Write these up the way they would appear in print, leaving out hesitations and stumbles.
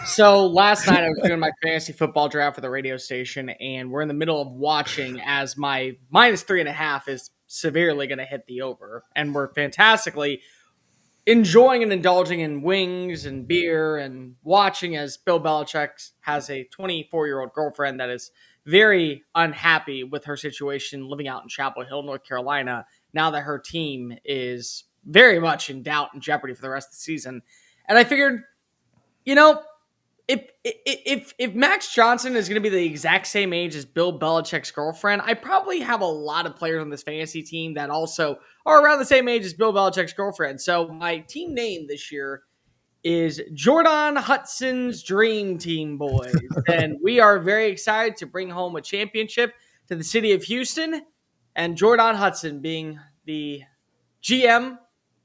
So last night I was doing my fantasy football draft for the radio station, and we're in the middle of watching as my -3.5 is severely going to hit the over, and we're fantastically enjoying and indulging in wings and beer and watching as Bill Belichick has a 24-year-old girlfriend that is very unhappy with her situation living out in Chapel Hill, North Carolina, now that her team is very much in doubt and jeopardy for the rest of the season. And I figured, you know, if Max Johnson is going to be the exact same age as Bill Belichick's girlfriend, I probably have a lot of players on this fantasy team that also are around the same age as Bill Belichick's girlfriend. So my team name this year is Jordan Hudson's Dream Team Boys, and we are very excited to bring home a championship to the city of Houston. And Jordan Hudson being the GM,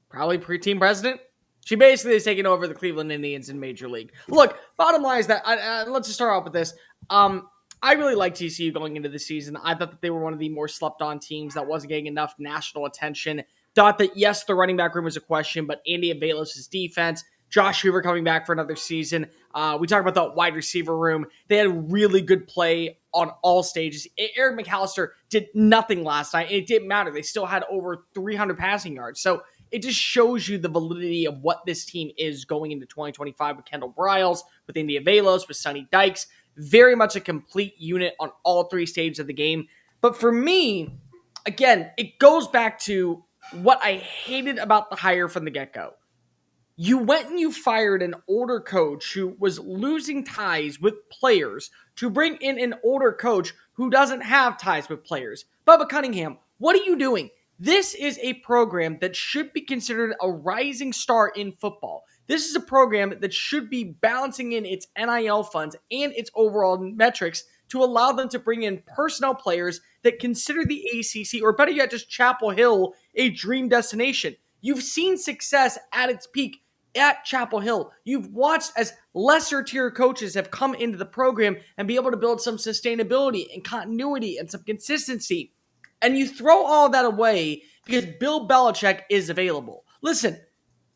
probably pre-team president. She basically is taking over the Cleveland Indians in Major League. Look, bottom line is that let's just start off with this. I really like TCU going into the season. I thought that they were one of the more slept-on teams that wasn't getting enough national attention. Thought that, yes, the running back room was a question, but Andy Avalos' defense, Josh Hoover coming back for another season. We talked about the wide receiver room. They had really good play on all stages. Eric McAllister did nothing last night, and it didn't matter. They still had over 300 passing yards. So it just shows you the validity of what this team is going into 2025 with Kendall Briles, with Andy Avalos, with Sonny Dykes. Very much a complete unit on all three stages of the game. But for me, again, it goes back to what I hated about the hire from the get-go. You went and you fired an older coach who was losing ties with players to bring in an older coach who doesn't have ties with players. Bubba Cunningham, what are you doing? This is a program that should be considered a rising star in football. This is a program that should be balancing in its NIL funds and its overall metrics to allow them to bring in personnel players that consider the ACC, or better yet, just Chapel Hill, a dream destination. You've seen success at its peak at Chapel Hill. You've watched as lesser tier coaches have come into the program and be able to build some sustainability and continuity and some consistency. And you throw all that away because Bill Belichick is available. Listen,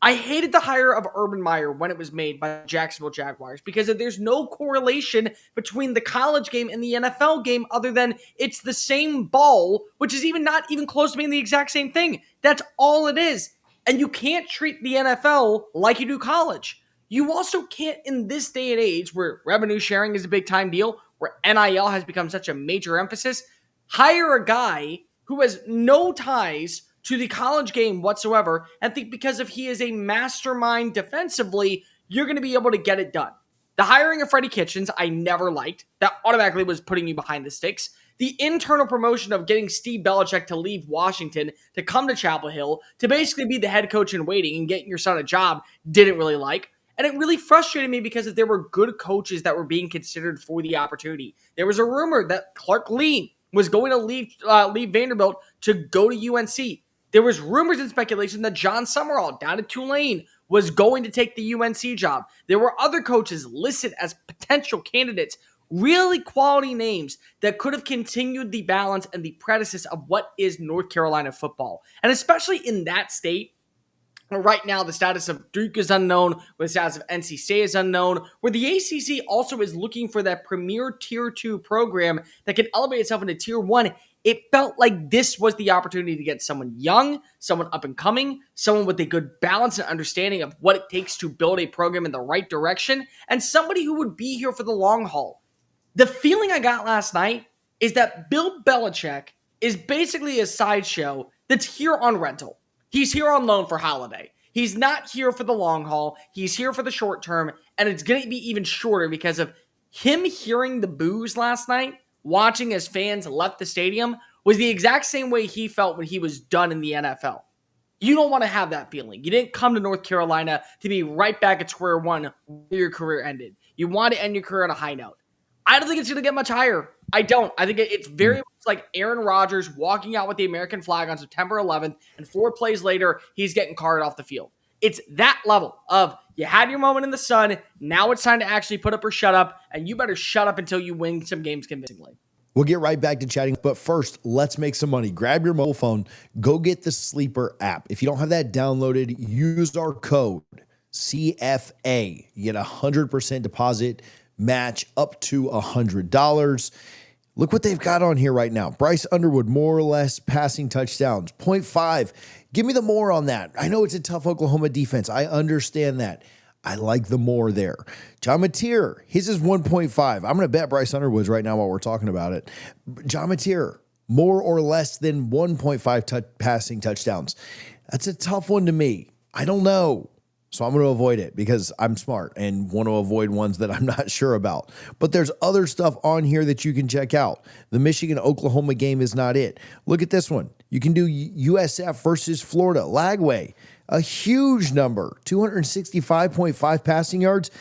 I hated the hire of Urban Meyer when it was made by the Jacksonville Jaguars because there's no correlation between the college game and the NFL game other than it's the same ball, which is not even close to being the exact same thing. That's all it is. And you can't treat the NFL like you do college. You also can't, in this day and age where revenue sharing is a big time deal, where NIL has become such a major emphasis, hire a guy who has no ties to the college game whatsoever and think because if he is a mastermind defensively, you're going to be able to get it done. The hiring of Freddie Kitchens, I never liked. That automatically was putting you behind the sticks. The internal promotion of getting Steve Belichick to leave Washington to come to Chapel Hill to basically be the head coach in waiting and getting your son a job, didn't really like. And it really frustrated me because there were good coaches that were being considered for the opportunity. There was a rumor that Clark Lee was going to leave Vanderbilt to go to UNC. There was rumors and speculation that John Summerall down at Tulane was going to take the UNC job. There were other coaches listed as potential candidates, really quality names that could have continued the balance and the predecessor of what is North Carolina football. And especially in that state, right now, the status of Duke is unknown, where the status of NC State is unknown, where the ACC also is looking for that premier Tier 2 program that can elevate itself into Tier 1. It felt like this was the opportunity to get someone young, someone up and coming, someone with a good balance and understanding of what it takes to build a program in the right direction, and somebody who would be here for the long haul. The feeling I got last night is that Bill Belichick is basically a sideshow that's here on rental. He's here on loan for holiday. He's not here for the long haul. He's here for the short term, and it's going to be even shorter because of him hearing the boos last night, watching as fans left the stadium, was the exact same way he felt when he was done in the NFL. You don't want to have that feeling. You didn't come to North Carolina to be right back at square one where your career ended. You want to end your career on a high note. I don't think it's going to get much higher. I don't. I think it's very much like Aaron Rodgers walking out with the American flag on September 11th, and 4 plays later, he's getting carted off the field. It's that level of you had your moment in the sun, now it's time to actually put up or shut up, and you better shut up until you win some games convincingly. We'll get right back to chatting, but first, let's make some money. Grab your mobile phone, go get the Sleeper app. If you don't have that downloaded, use our code CFA. You get 100% deposit match up to $100. Look what they've got on here right now. Bryce Underwood, more or less passing touchdowns, 0.5. Give me the more on that. I know it's a tough Oklahoma defense. I understand that. I like the more there. John Mateer, his is 1.5. I'm going to bet Bryce Underwood's right now while we're talking about it. John Mateer, more or less than 1.5 passing touchdowns. That's a tough one to me. I don't know. So I'm going to avoid it because I'm smart and want to avoid ones that I'm not sure about. But there's other stuff on here that you can check out. The Michigan-Oklahoma game is not it. Look at this one. You can do USF versus Florida. Lagway, a huge number, 265.5 passing yards.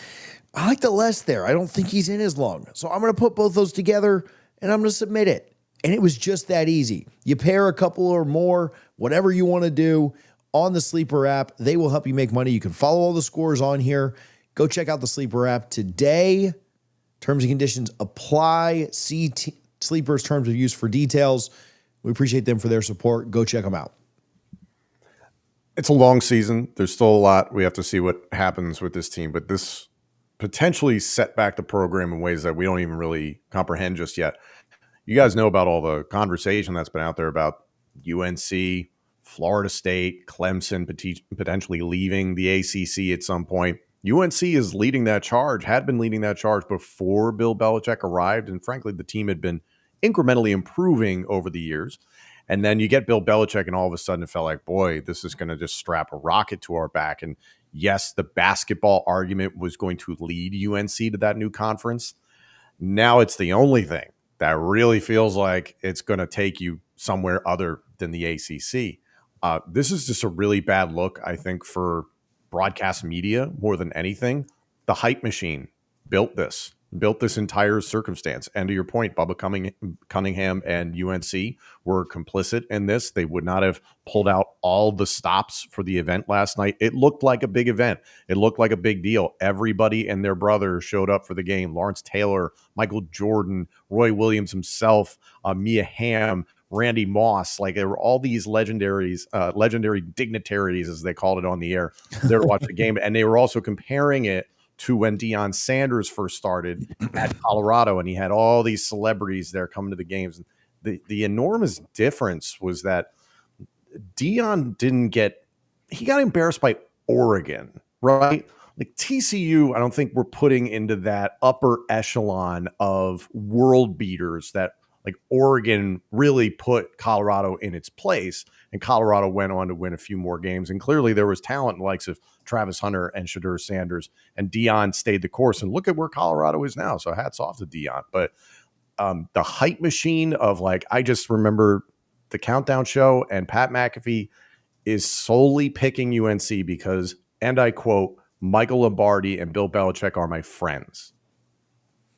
I like the less there. I don't think he's in as long. So I'm going to put both those together and I'm going to submit it. And it was just that easy. You pair a couple or more, whatever you want to do, on the Sleeper app. They will help you make money. You can follow all the scores on here. Go check out the Sleeper app today. Terms and conditions apply. See Sleeper's terms of use for details. We appreciate them for their support. Go check them out. It's a long season. There's still a lot. We have to see what happens with this team, but this potentially set back the program in ways that we don't even really comprehend just yet. You guys know about all the conversation that's been out there about UNC, Florida State, Clemson potentially leaving the ACC at some point. UNC is leading that charge, had been leading that charge before Bill Belichick arrived. And frankly, the team had been incrementally improving over the years. And then you get Bill Belichick and all of a sudden it felt like, boy, this is going to just strap a rocket to our back. And yes, the basketball argument was going to lead UNC to that new conference. Now it's the only thing that really feels like it's going to take you somewhere other than the ACC. This is just a really bad look, I think, for broadcast media more than anything. The hype machine built this entire circumstance. And to your point, Bubba Cunningham and UNC were complicit in this. They would not have pulled out all the stops for the event last night. It looked like a big event. It looked like a big deal. Everybody and their brother showed up for the game. Lawrence Taylor, Michael Jordan, Roy Williams himself, Mia Hamm, Randy Moss. Like, there were all these legendary dignitaries, as they called it on the air, there to watch the game. And they were also comparing it to when Deion Sanders first started at Colorado, and he had all these celebrities there coming to the games. The enormous difference was that Deion he got embarrassed by Oregon, right? Like TCU, I don't think we're putting into that upper echelon of world beaters that like Oregon really put Colorado in its place, and Colorado went on to win a few more games. And clearly there was talent in the likes of Travis Hunter and Shadur Sanders, and Deion stayed the course. And look at where Colorado is now. So hats off to Deion. But the hype machine of like, I just remember the Countdown Show, and Pat McAfee is solely picking UNC because, and I quote, Michael Lombardi and Bill Belichick are my friends.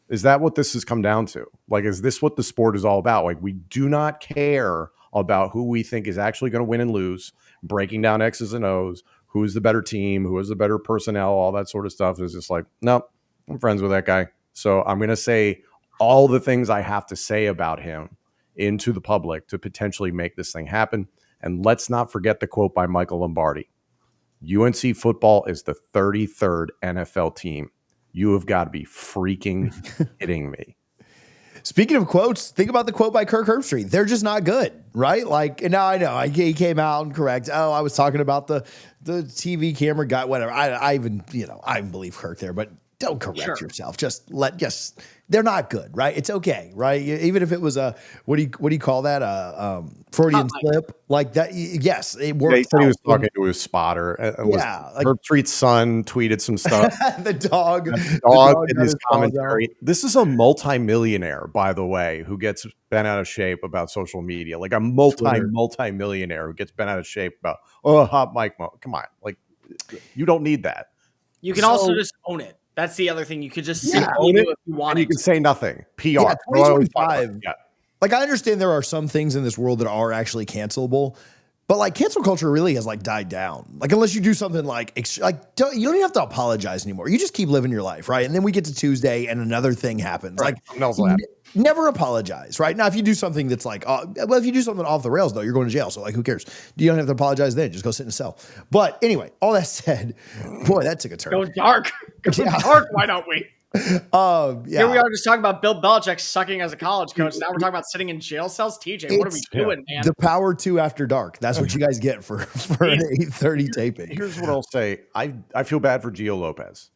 Is that what this has come down to? Like, is this what the sport is all about? Like, we do not care about who we think is actually going to win and lose, breaking down X's and O's, who's the better team, who is the better personnel, all that sort of stuff. Is just like, nope, I'm friends with that guy. So I'm going to say all the things I have to say about him into the public to potentially make this thing happen. And let's not forget the quote by Michael Lombardi. UNC football is the 33rd NFL team. You have got to be freaking kidding me. Speaking of quotes, think about the quote by Kirk Herbstreit. They're just not good, right? Like, now I know he came out and correct. Oh, I was talking about the TV camera guy, whatever. I even believe Kirk there, but don't correct yourself. Just they're not good, right? It's okay, right? Even if it was a what do you call that? Freudian slip like that. Yes, it worked. He said he was talking to his spotter. Herbstreit's son tweeted some stuff. the dog in his commentary. This is a multimillionaire, by the way, who gets bent out of shape about social media. Like a multimillionaire who gets bent out of shape about hot mic. Come on, like you don't need that. You can also just own it. That's the other thing. You could just own it if you want. And you can say nothing. PR. Yeah, 2025. Like, I understand there are some things in this world that are actually cancelable, but like cancel culture really has like died down. Like, unless you do something like you don't even have to apologize anymore. You just keep living your life, right? And then we get to Tuesday and another thing happens. Right. Like, never apologize, right? Now, if you do something that's like, well, if you do something off the rails, though, you're going to jail. So, like, who cares? You don't have to apologize then. Just go sit in a cell. But anyway, all that said, boy, that took a turn. Go dark. Go dark. Why don't we? Yeah. Here we are just talking about Bill Belichick sucking as a college coach. Now we're talking about sitting in jail cells. TJ, what are we doing, man? The Power 2 After Dark. That's what you guys get for an 8:30 taping. Here's what I'll say. I feel bad for Gio Lopez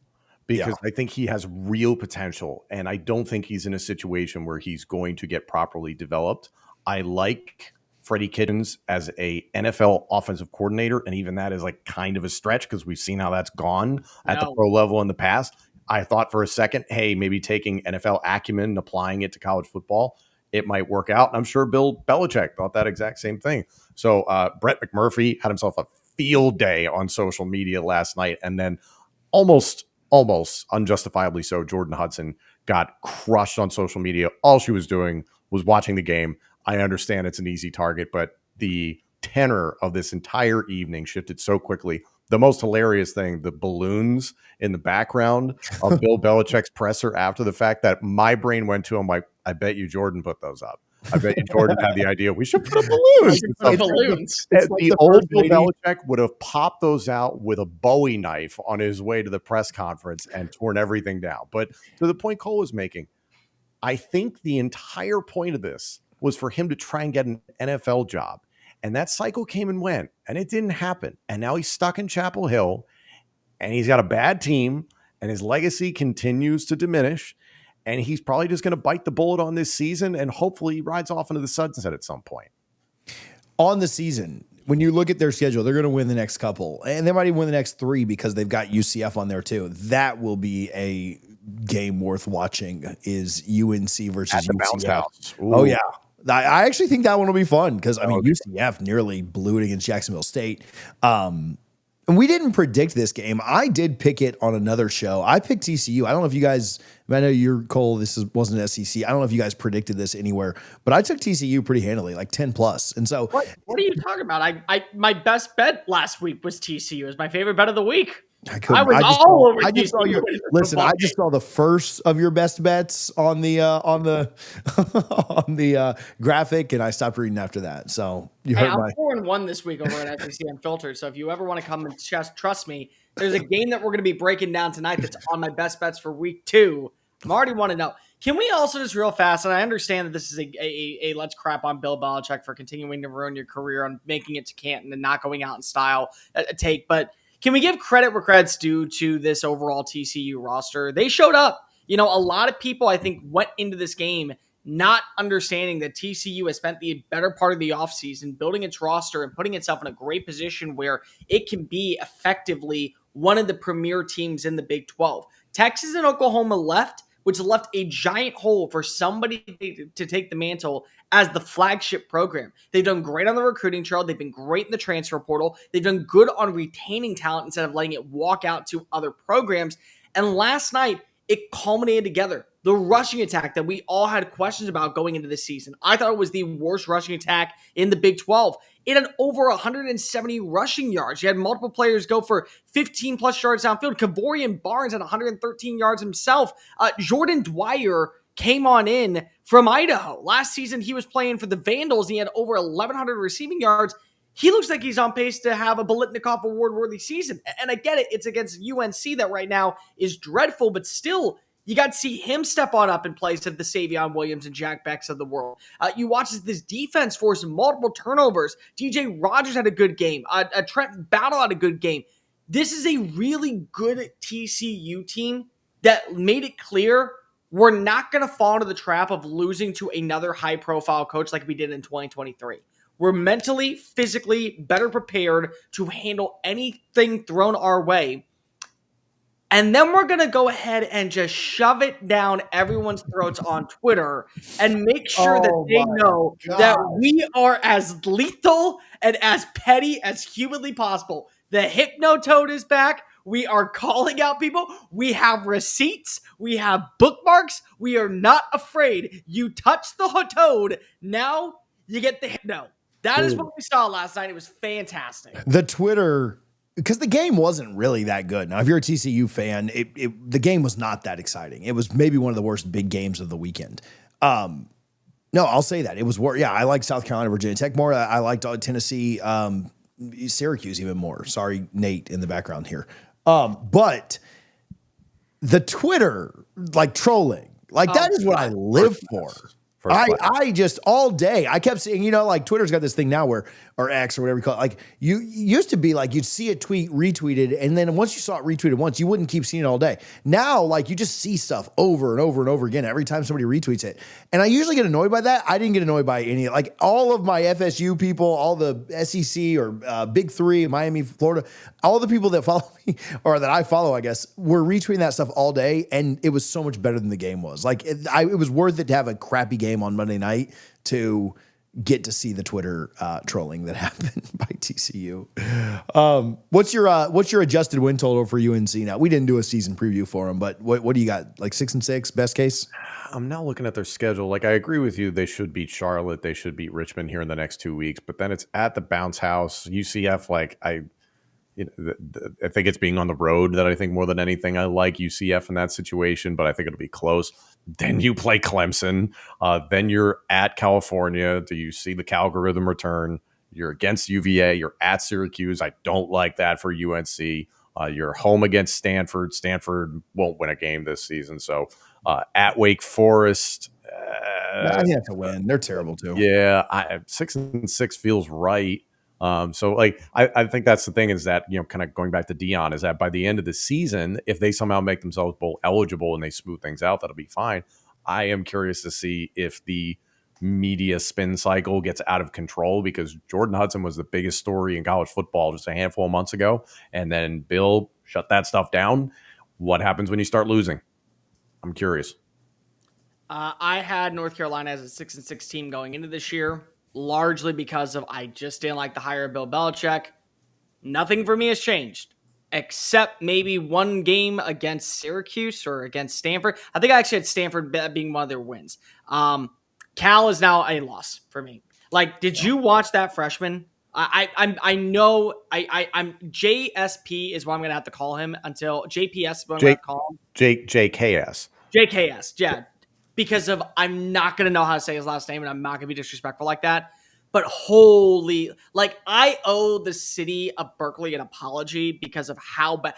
because I think he has real potential, and I don't think he's in a situation where he's going to get properly developed. I like Freddie Kitchens as a NFL offensive coordinator, and even that is like kind of a stretch because we've seen how that's gone at the pro level in the past. I thought for a second, hey, maybe taking NFL acumen and applying it to college football, it might work out. And I'm sure Bill Belichick thought that exact same thing. So Brett McMurphy had himself a field day on social media last night. And then almost unjustifiably so, Jordan Hudson got crushed on social media. All she was doing was watching the game. I understand it's an easy target, but the tenor of this entire evening shifted so quickly. The most hilarious thing, the balloons in the background of Bill Belichick's presser after the fact, that my brain went to, I'm like, I bet you Jordan put those up. I bet you Jordan had the idea, we should put up balloons. The old Bill Belichick would have popped those out with a Bowie knife on his way to the press conference and torn everything down. But to the point Cole was making, I think the entire point of this was for him to try and get an NFL job. And that cycle came and went, and it didn't happen. And now he's stuck in Chapel Hill, and he's got a bad team, and his legacy continues to diminish. And he's probably just going to bite the bullet on this season, and hopefully he rides off into the sunset at some point. On the season, when you look at their schedule, they're going to win the next couple, and they might even win the next 3 because they've got UCF on there too. That will be a game worth watching. Is UNC versus at the UCF. Bounce House. Oh yeah. I actually think that one will be fun because, I mean, UCF nearly blew it against Jacksonville State. And we didn't predict this game. I did pick it on another show. I picked TCU. I don't know if you guys, I know you're Cole, wasn't SEC. I don't know if you guys predicted this anywhere, but I took TCU pretty handily, like 10 plus. And so what are you talking about? My best bet last week was TCU. It was my favorite bet of the week. I just saw the first of your best bets on the on the graphic, and I stopped reading after that. So I'm 4-1 this week over at SEC Unfiltered. So if you ever want to come and trust me, there's a game that we're going to be breaking down tonight that's on my best bets for week 2. I'm already want to know. Can we also just real fast, and I understand that this is a let's crap on Bill Belichick for continuing to ruin your career on making it to Canton and not going out in style take, but can we give credit where credit's due to this overall TCU roster? They showed up. You know, a lot of people, I think, went into this game not understanding that TCU has spent the better part of the offseason building its roster and putting itself in a great position where it can be effectively one of the premier teams in the Big 12. Texas and Oklahoma left, which left a giant hole for somebody to take the mantle as the flagship program. They've done great on the recruiting trail. They've been great in the transfer portal. They've done good on retaining talent instead of letting it walk out to other programs. And last night, it culminated together. The rushing attack that we all had questions about going into this season. I thought it was the worst rushing attack in the Big 12. It had over 170 rushing yards. You had multiple players go for 15 plus yards downfield. Kavorian Barnes had 113 yards himself. Jordan Dwyer came on in from Idaho. Last season, he was playing for the Vandals, and he had over 1,100 receiving yards. He looks like he's on pace to have a Bolitnikov Award-worthy season. And I get it. It's against UNC that right now is dreadful, but still, you got to see him step on up in place of the Savion Williams and Jack Becks of the world. You watch as this defense forced multiple turnovers. DJ Rogers had a good game. Trent Battle had a good game. This is a really good TCU team that made it clear we're not going to fall into the trap of losing to another high-profile coach like we did in 2023. We're mentally, physically better prepared to handle anything thrown our way. And then we're going to go ahead and just shove it down everyone's throats on Twitter and make sure that they know that we are as lethal and as petty as humanly possible. The Hypnotoad is back. We are calling out people. We have receipts. We have bookmarks. We are not afraid. You touch the toad. Now you get the Hypno. That is what we saw last night. It was fantastic. The Twitter, because the game wasn't really that good. Now, if you're a TCU fan, the game was not that exciting. It was maybe one of the worst big games of the weekend. No, I'll say that it was worth. Yeah, I like South Carolina, Virginia Tech more. I liked Tennessee, Syracuse even more. Sorry, Nate, in the background here. But the Twitter like trolling, like that is what I live for. I just all day I kept seeing, like Twitter's got this thing now where, or X or whatever you call it, like you used to be like you'd see a tweet retweeted, and then once you saw it retweeted once, you wouldn't keep seeing it all day. Now, like you just see stuff over and over and over again every time somebody retweets it, and I usually get annoyed by that. I didn't get annoyed by any, like all of my FSU people, all the SEC or Big Three, Miami, Florida, all the people that follow me or that I follow, I guess, were retweeting that stuff all day, and it was so much better than the game was. Like it was worth it to have a crappy game on Monday night to get to see the Twitter trolling that happened by TCU. What's your adjusted win total for UNC now? We didn't do a season preview for them, but what do you got? Like 6-6, best case? I'm now looking at their schedule. Like I agree with you, they should beat Charlotte, they should beat Richmond here in the next 2 weeks, but then it's at the bounce house. UCF, like I think it's being on the road that I think more than anything. I like UCF in that situation, but I think it'll be close. Then you play Clemson. Then you're at California. Do you see the Calgorithm return? You're against UVA. You're at Syracuse. I don't like that for UNC. You're home against Stanford. Stanford won't win a game this season. So at Wake Forest. I think that's a win. They're terrible too. Yeah, 6-6 feels right. So like I think that's the thing is that, kind of going back to Dion, is that by the end of the season, if they somehow make themselves bowl eligible and they smooth things out, that'll be fine. I am curious to see if the media spin cycle gets out of control, because Jordan Hudson was the biggest story in college football just a handful of months ago. And then Bill shut that stuff down. What happens when you start losing? I'm curious. I had North Carolina as a 6-6 team going into this year, largely because of I just didn't like the hire of Bill Belichick. Nothing for me has changed, except maybe one game against Syracuse or against Stanford. I think I actually had Stanford being one of their wins. Cal is now a loss for me. Like, did you watch that freshman? I know I'm JSP is what I'm gonna have to call him until JPS is what I'm gonna have to call him. JKS. JKS, yeah. Because of I'm not gonna know how to say his last name, and I'm not gonna be disrespectful like that. But holy, like I owe the city of Berkeley an apology because of how bad.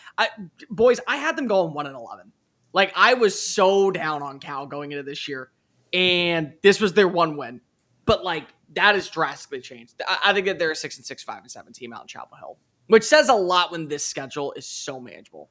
Boys, I had them going 1-11. Like I was so down on Cal going into this year, and this was their one win. But like that has drastically changed. I think that they're a 6-6, 5-7 team out in Chapel Hill, which says a lot when this schedule is so manageable.